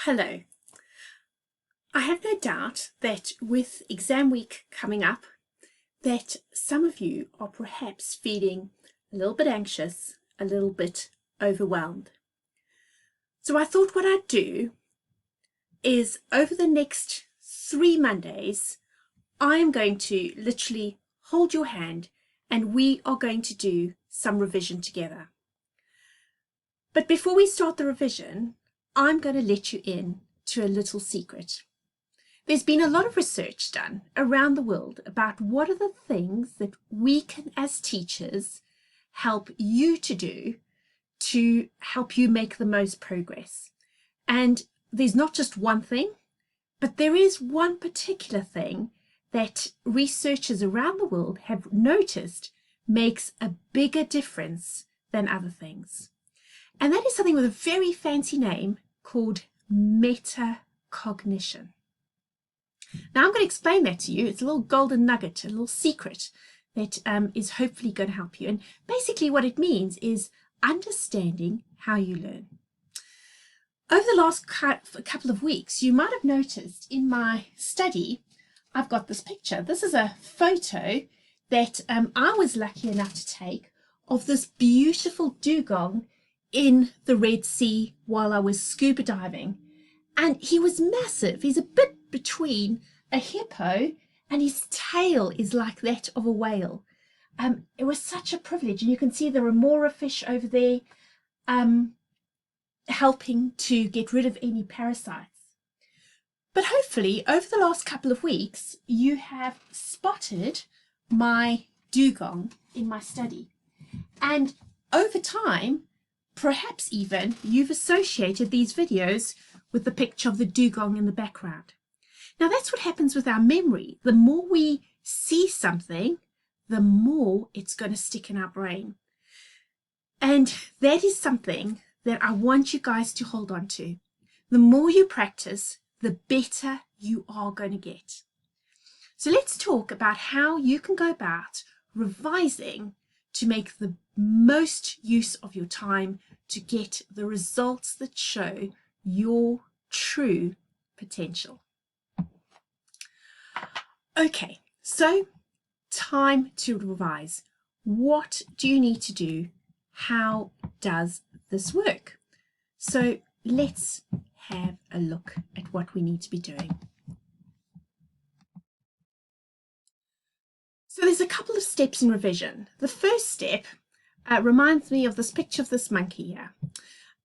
Hello. I have no doubt that with exam week coming up, that some of you are perhaps feeling a little bit anxious, a little bit overwhelmed. So I thought what I'd do is over the next 3 Mondays, I am going to literally hold your hand and we are going to do some revision together. But before we start the revision, I'm going to let you in to a little secret. There's been a lot of research done around the world about what are the things that we can, as teachers, help you to do to help you make the most progress. And there's not just one thing, but there is one particular thing that researchers around the world have noticed makes a bigger difference than other things. And that is something with a very fancy name called metacognition. Now I'm going to explain that to you. It's a little golden nugget, a little secret that is hopefully going to help you. And basically what it means is understanding how you learn. Over the last couple of weeks, you might have noticed in my study, I've got this picture. This is a photo that I was lucky enough to take of this beautiful dugong in the Red Sea while I was scuba diving. And he was massive. He's a bit between a hippo and his tail is like that of a whale. It was such a privilege. And you can see the remora fish over there helping to get rid of any parasites. But hopefully over the last couple of weeks, you have spotted my dugong in my study. And over time, perhaps even you've associated these videos with the picture of the dugong in the background. Now that's what happens with our memory. The more we see something, the more it's going to stick in our brain. And that is something that I want you guys to hold on to. The more you practice, the better you are going to get. So let's talk about how you can go about revising to make the most use of your time to get the results that show your true potential. Okay, so time to revise. What do you need to do? How does this work? So let's have a look at what we need to be doing. So there's a couple of steps in revision. The first step reminds me of this picture of this monkey here.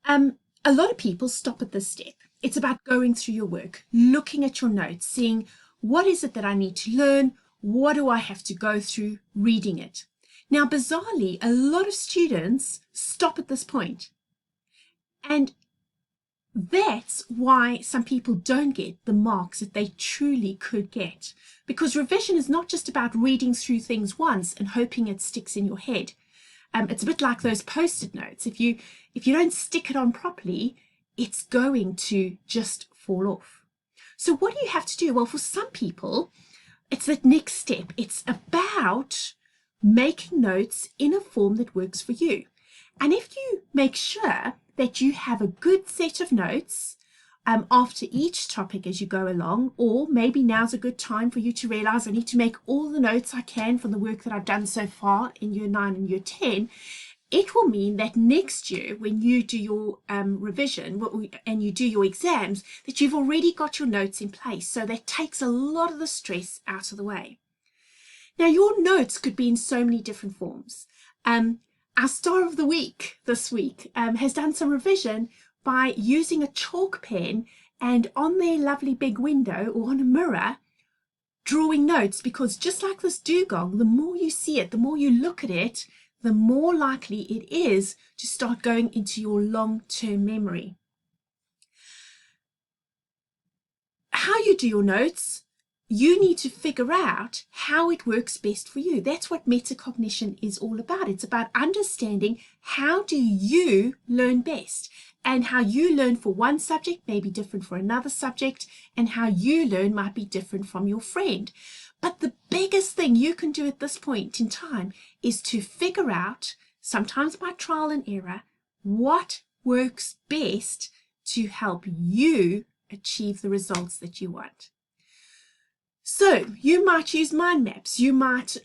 A lot of people stop at this step. It's about going through your work, looking at your notes, seeing what is it that I need to learn, what do I have to go through, reading it. Now, bizarrely, a lot of students stop at this point. And that's why some people don't get the marks that they truly could get. Because revision is not just about reading through things once and hoping it sticks in your head. It's a bit like those post-it notes. If you don't stick it on properly, it's going to just fall off. So what do you have to do? Well, for some people, it's that next step. It's about making notes in a form that works for you. And if you make sure that you have a good set of notes after each topic as you go along, or maybe now's a good time for you to realize I need to make all the notes I can from the work that I've done so far in year 9 and year 10, it will mean that next year when you do your revision and you do your exams, that you've already got your notes in place. So that takes a lot of the stress out of the way. Now your notes could be in so many different forms. Our star of the week this week has done some revision by using a chalk pen and on their lovely big window or on a mirror, drawing notes, because just like this dugong, the more you see it, the more you look at it, the more likely it is to start going into your long-term memory. How you do your notes, you need to figure out how it works best for you. That's what metacognition is all about. It's about understanding how do you learn best, and how you learn for one subject may be different for another subject, and how you learn might be different from your friend. But the biggest thing you can do at this point in time is to figure out, sometimes by trial and error, what works best to help you achieve the results that you want. So you might use mind maps, you might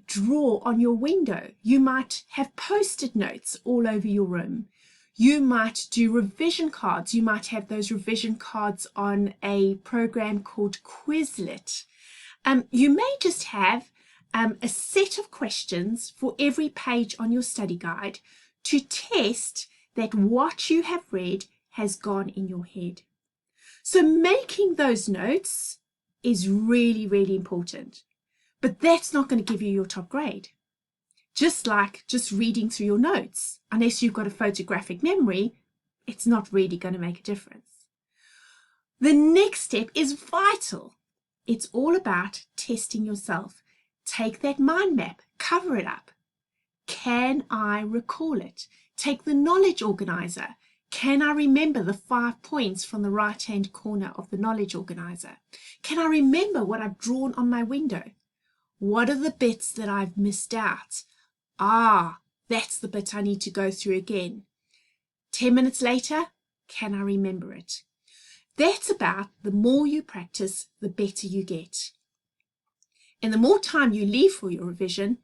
draw on your window, you might have post-it notes all over your room, you might do revision cards, you might have those revision cards on a program called Quizlet. You may just have a set of questions for every page on your study guide to test that what you have read has gone in your head. So making those notes is really, really important. But that's not going to give you your top grade. Just like just reading through your notes, unless you've got a photographic memory, it's not really going to make a difference. The next step is vital. It's all about testing yourself. Take that mind map, cover it up. Can I recall it? Take the knowledge organizer. Can I remember the 5 points from the right-hand corner of the knowledge organizer? Can I remember what I've drawn on my window? What are the bits that I've missed out? That's the bit I need to go through again. 10 minutes later, can I remember it? That's about the more you practice, the better you get. And the more time you leave for your revision,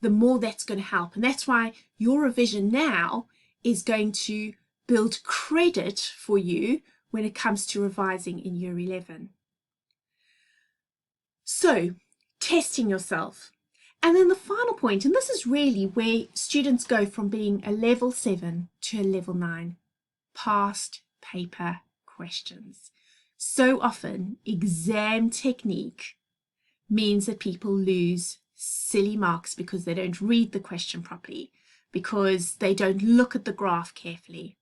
the more that's going to help. And that's why your revision now is going to build credit for you when it comes to revising in year 11. So, testing yourself. And then the final point, and this is really where students go from being a level 7 to a level 9, past paper questions. So often, exam technique means that people lose silly marks because they don't read the question properly, because they don't look at the graph carefully.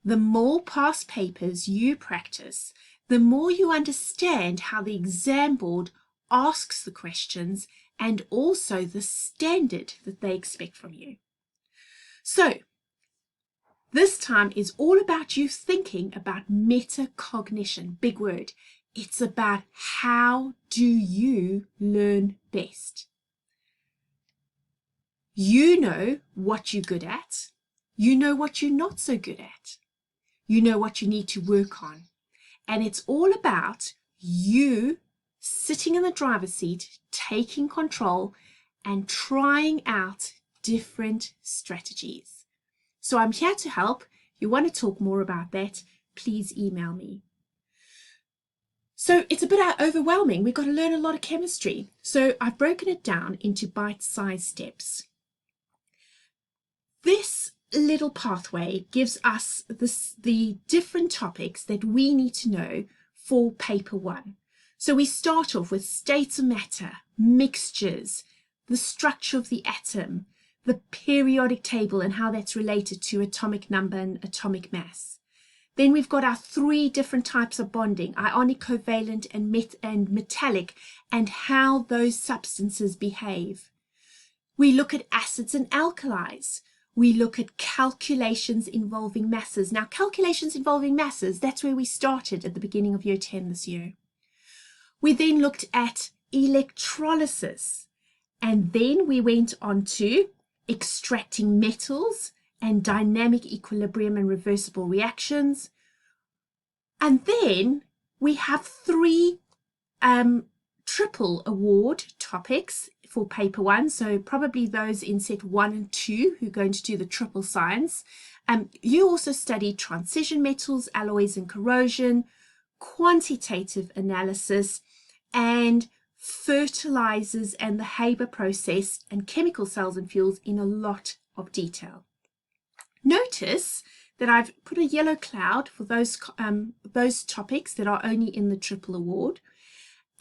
The more past papers you practice, the more you understand how the exam board asks the questions and also the standard that they expect from you. So, this time is all about you thinking about metacognition, big word. It's about how do you learn best. You know what you're good at. You know what you're not so good at. You know what you need to work on. And it's all about you sitting in the driver's seat, taking control and trying out different strategies. So I'm here to help. If you want to talk more about that, please email me. So it's a bit overwhelming. We've got to learn a lot of chemistry. So I've broken it down into bite-sized steps. This little pathway gives us the different topics that we need to know for paper 1. So we start off with states of matter, mixtures, the structure of the atom, the periodic table and how that's related to atomic number and atomic mass. Then we've got our 3 different types of bonding, ionic, covalent and metallic, and how those substances behave. We look at acids and alkalis. We look at calculations involving masses. Now, calculations involving masses, that's where we started at the beginning of year 10 this year. We then looked at electrolysis, and then we went on to extracting metals and dynamic equilibrium and reversible reactions. And then we have 3 triple award topics for paper 1, so probably those in set 1 and 2 who are going to do the triple science. You also study transition metals, alloys and corrosion, quantitative analysis, and fertilizers and the Haber process and chemical cells and fuels in a lot of detail. Notice that I've put a yellow cloud for those topics that are only in the triple award,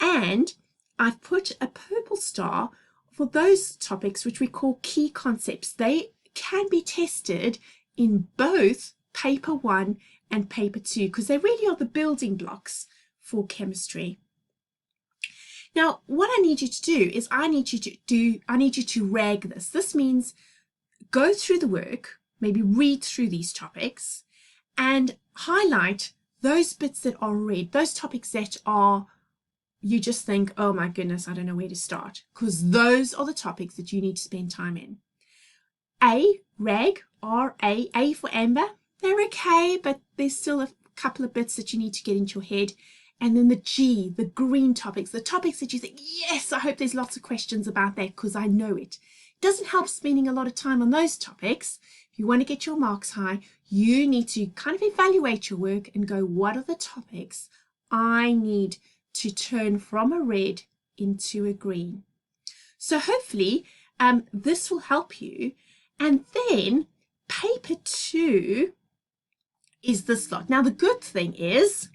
and I've put a purple star for those topics which we call key concepts. They can be tested in both paper 1 and paper 2 because they really are the building blocks for chemistry. Now, what I need you to do is I need you to rag this. This means go through the work, maybe read through these topics and highlight those bits that are red, those topics that are you just think, oh my goodness, I don't know where to start, because those are the topics that you need to spend time in. A, rag, R-A, A for amber, they're okay, but there's still a couple of bits that you need to get into your head. And then the G, the green topics, the topics that you think, yes, I hope there's lots of questions about that because I know it. It doesn't help spending a lot of time on those topics. If you want to get your marks high, you need to kind of evaluate your work and go, what are the topics I need to turn from a red into a green? So hopefully this will help you. And then paper 2 is this lot. Now the good thing is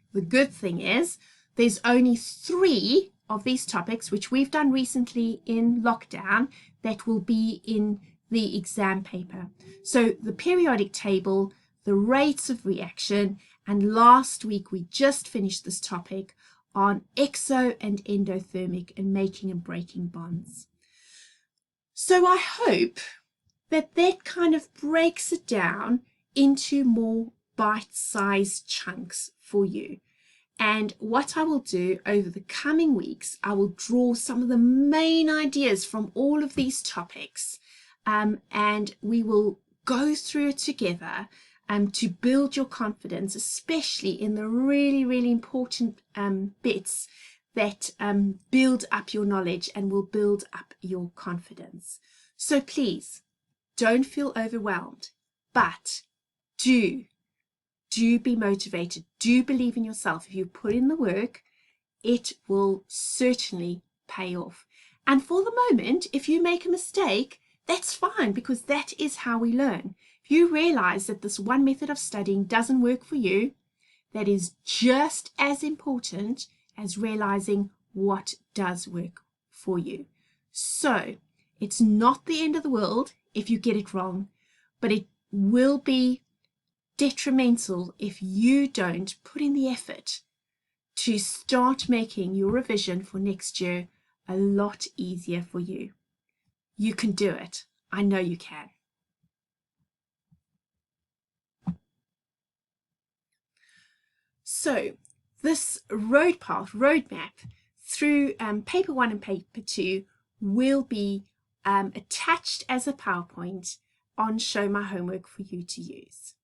there's only 3 of these topics which we've done recently in lockdown that will be in the exam paper. So the periodic table, the rates of reaction, and last week we just finished this topic on exo and endothermic and making and breaking bonds. So I hope that that kind of breaks it down into more bite-sized chunks for you. And what I will do over the coming weeks, I will draw some of the main ideas from all of these topics, and we will go through it together to build your confidence, especially in the really, really important bits that build up your knowledge and will build up your confidence. So please don't feel overwhelmed, but do be motivated. Do believe in yourself. If you put in the work, it will certainly pay off. And for the moment, if you make a mistake, that's fine, because that is how we learn. If you realize that this one method of studying doesn't work for you, that is just as important as realizing what does work for you. So it's not the end of the world if you get it wrong, but it will be detrimental if you don't put in the effort to start making your revision for next year a lot easier for you. You can do it. I know you can. So this roadmap through paper 1 and paper 2 will be attached as a PowerPoint on Show My Homework for you to use.